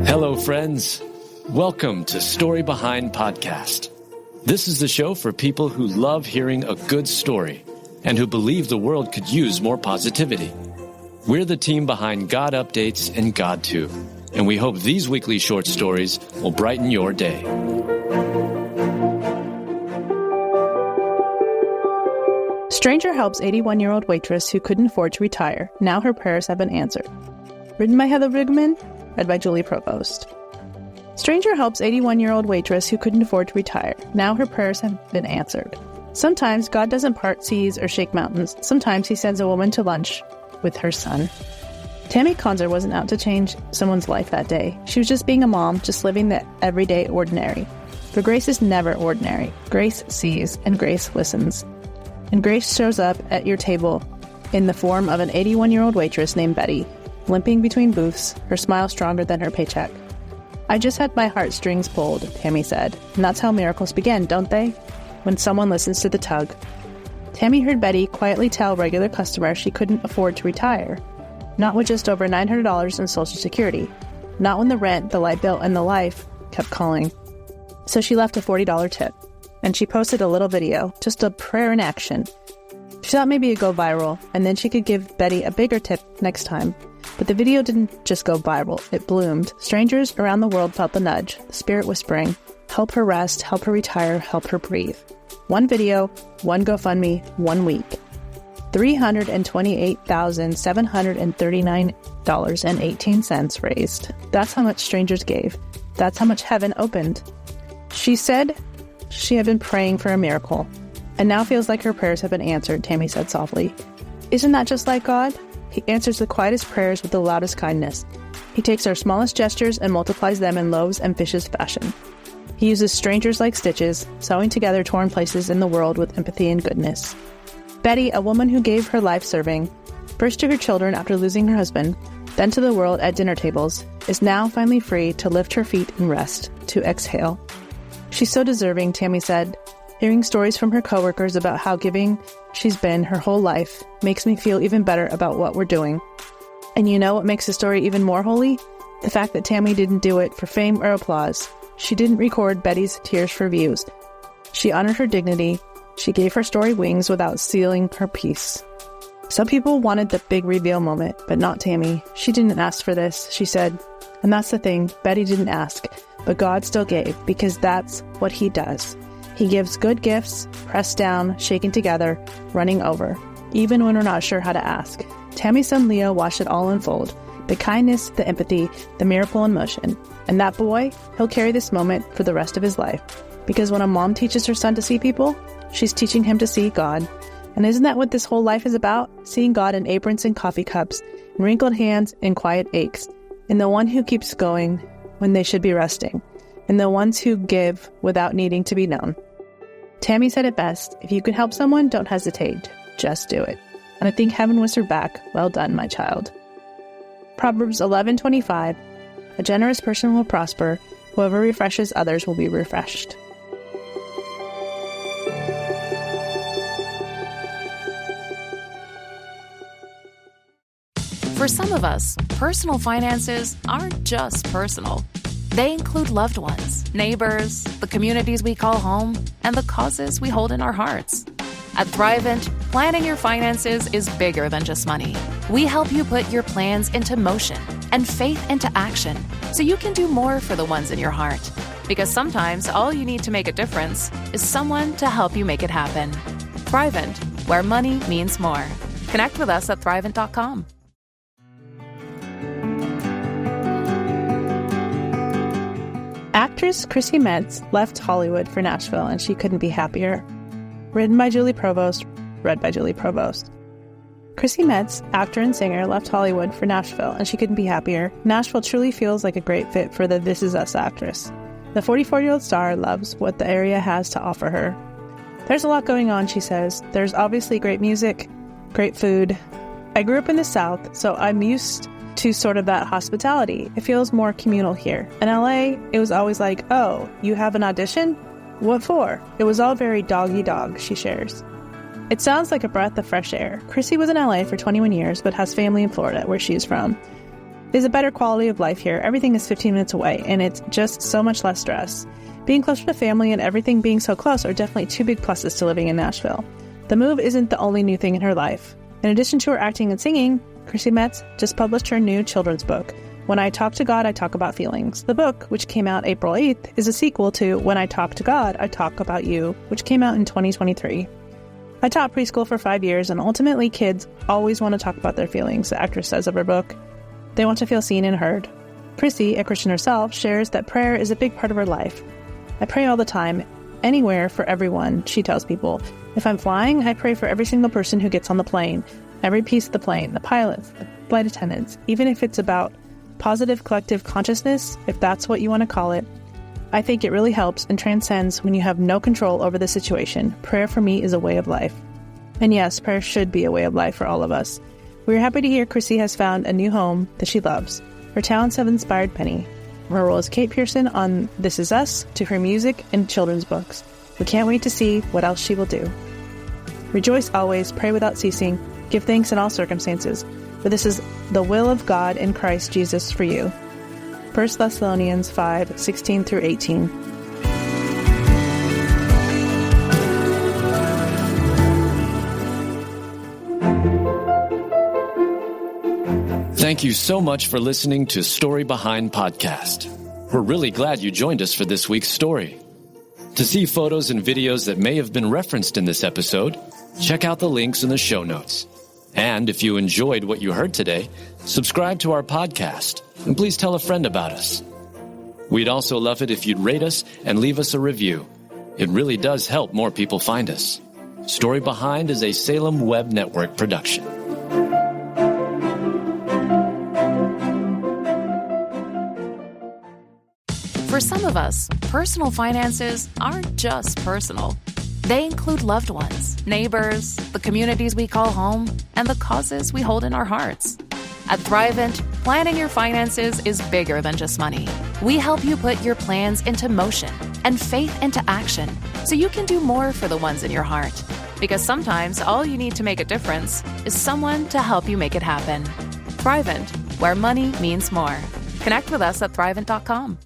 Hello, friends. Welcome to Story Behind Podcast. This is the show for people who love hearing a good story and who believe the world could use more positivity. We're the team behind GodUpdates and God2, and we hope these weekly short stories will brighten your day. Stranger helps 81-year-old waitress who couldn't afford to retire. Now her prayers have been answered. Written by Heather Rigman, read by Julie Provost. Stranger helps 81-year-old waitress who couldn't afford to retire. Now her prayers have been answered. Sometimes God doesn't part seas or shake mountains. Sometimes he sends a woman to lunch with her son. Tammy Conzer wasn't out to change someone's life that day. She was just being a mom, just living the everyday ordinary. For grace is never ordinary. Grace sees, and grace listens. And grace shows up at your table in the form of an 81-year-old waitress named Betty, limping between booths, her smile stronger than her paycheck. I just had my heartstrings pulled, Tammy said. And that's how miracles begin, don't they? When someone listens to the tug. Tammy heard Betty quietly tell regular customers she couldn't afford to retire. Not with just over $900 in Social Security. Not when the rent, the light bill, and the life kept calling. So she left a $40 tip. And she posted a little video, just a prayer in action. She thought maybe it'd go viral, and then she could give Betty a bigger tip next time. But the video didn't just go viral, it bloomed. Strangers around the world felt the nudge, the spirit whispering, help her rest, help her retire, help her breathe. One video, one GoFundMe, 1 week. $328,739.18 raised. That's how much strangers gave. That's how much heaven opened. She said she had been praying for a miracle, and now feels like her prayers have been answered, Tammy said softly. Isn't that just like God? He answers the quietest prayers with the loudest kindness. He takes our smallest gestures and multiplies them in loaves and fishes fashion. He uses strangers like stitches, sewing together torn places in the world with empathy and goodness. Betty, a woman who gave her life serving, first to her children after losing her husband, then to the world at dinner tables, is now finally free to lift her feet and rest, to exhale. She's so deserving, Tammy said. Hearing stories from her coworkers about how giving she's been her whole life makes me feel even better about what we're doing. And you know what makes the story even more holy? The fact that Tammy didn't do it for fame or applause. She didn't record Betty's tears for views. She honored her dignity. She gave her story wings without sealing her peace. Some people wanted the big reveal moment, but not Tammy. She didn't ask for this, she said. And that's the thing, Betty didn't ask, but God still gave, because that's what he does. He gives good gifts, pressed down, shaken together, running over, even when we're not sure how to ask. Tammy's son Leo watched it all unfold, the kindness, the empathy, the miracle in motion. And that boy, he'll carry this moment for the rest of his life. Because when a mom teaches her son to see people, she's teaching him to see God. And isn't that what this whole life is about? Seeing God in aprons and coffee cups, in wrinkled hands and quiet aches, in the one who keeps going when they should be resting, in the ones who give without needing to be known. Tammy said it best, if you can help someone, don't hesitate, just do it. And I think heaven whispered back, well done, my child. Proverbs 11:25, a generous person will prosper, whoever refreshes others will be refreshed. For some of us, personal finances aren't just personal. They include loved ones, neighbors, the communities we call home, and the causes we hold in our hearts. At Thrivent, planning your finances is bigger than just money. We help you put your plans into motion and faith into action so you can do more for the ones in your heart. Because sometimes all you need to make a difference is someone to help you make it happen. Thrivent, where money means more. Connect with us at Thrivent.com. Actress Chrissy Metz left Hollywood for Nashville, and she couldn't be happier. Written by Julie Provost, read by Julie Provost. Chrissy Metz, actor and singer, left Hollywood for Nashville, and she couldn't be happier. Nashville truly feels like a great fit for the This Is Us actress. The 44-year-old star loves what the area has to offer her. There's a lot going on, she says. There's obviously great music, great food. I grew up in the South, so I'm used to sort of that hospitality. It feels more communal here. In LA, it was always like, oh, you have an audition? What for? It was all very dog-eat-dog, she shares. It sounds like a breath of fresh air. Chrissy was in LA for 21 years, but has family in Florida, where she is from. There's a better quality of life here. Everything is 15 minutes away, and it's just so much less stress. Being closer to family and everything being so close are definitely two big pluses to living in Nashville. The move isn't the only new thing in her life. In addition to her acting and singing, Chrissy Metz just published her new children's book, When I Talk to God, I Talk About Feelings. The book, which came out April 8th, is a sequel to When I Talk to God, I Talk About You, which came out in 2023. I taught preschool for 5 years, and ultimately kids always want to talk about their feelings, the actress says of her book. They want to feel seen and heard. Chrissy, a Christian herself, shares that prayer is a big part of her life. I pray all the time, anywhere, for everyone, she tells people. If I'm flying, I pray for every single person who gets on the plane, every piece of the plane, the pilots, the flight attendants, even if it's about positive collective consciousness, if that's what you want to call it. I think it really helps and transcends when you have no control over the situation. Prayer for me is a way of life. And yes, prayer should be a way of life for all of us. We're happy to hear Chrissy has found a new home that she loves. Her talents have inspired Penny. Her role as Kate Pearson on This Is Us, to her music and children's books. We can't wait to see what else she will do. Rejoice always, pray without ceasing, give thanks in all circumstances, for this is the will of God in Christ Jesus for you. 1 Thessalonians 5:16 through 18. Thank you so much for listening to Story Behind Podcast. We're really glad you joined us for this week's story. To see photos and videos that may have been referenced in this episode, check out the links in the show notes. And if you enjoyed what you heard today, subscribe to our podcast, and please tell a friend about us. We'd also love it if you'd rate us and leave us a review. It really does help more people find us. Story Behind is a Salem Web Network production. For some of us, personal finances aren't just personal. They include loved ones, neighbors, the communities we call home, and the causes we hold in our hearts. At Thrivent, planning your finances is bigger than just money. We help you put your plans into motion and faith into action so you can do more for the ones in your heart. Because sometimes all you need to make a difference is someone to help you make it happen. Thrivent, where money means more. Connect with us at Thrivent.com.